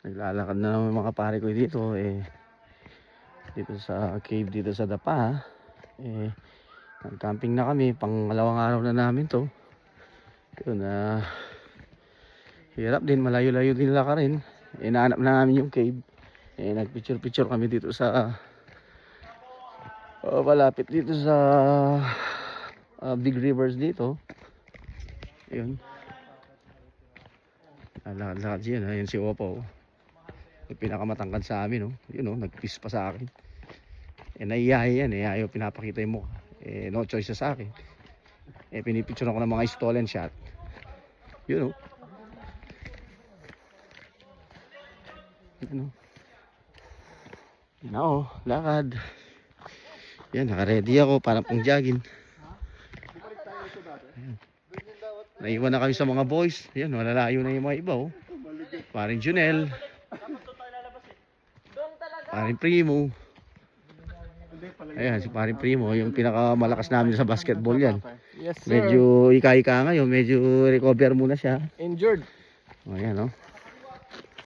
Naglalakad na naman mga pare ko dito dito sa cave dito sa Dapa. Nag-camping na kami, pangalawang araw na namin to. Yun, hirap din, malayo-layo din lakarin. Nahanap na namin yung cave. Nagpicture-picture kami dito sa malapit dito sa Big Rivers dito. Yun. Lakad-lakad siya. Ayun si Opo. Yung pinakamatangkad sa amin. Yun, nag-kiss pa sa akin. Naiyahay yan. Ayaw pinapakita yung mukha. No choice sa akin. Pinipicture ako ng mga stolen shot. Yun, lakad. Yan, naka-ready ako para pang jogging. Ayan. Naiwan na kami sa mga boys. Yan, malalayo na yung mga iba. Paring Junel, paring Primo. Ayan, si paring Primo, yung pinakamalakas namin sa basketball yan. Yes, sir. Medyo ika-ika ngayon, medyo recover muna siya. Injured. Ayan,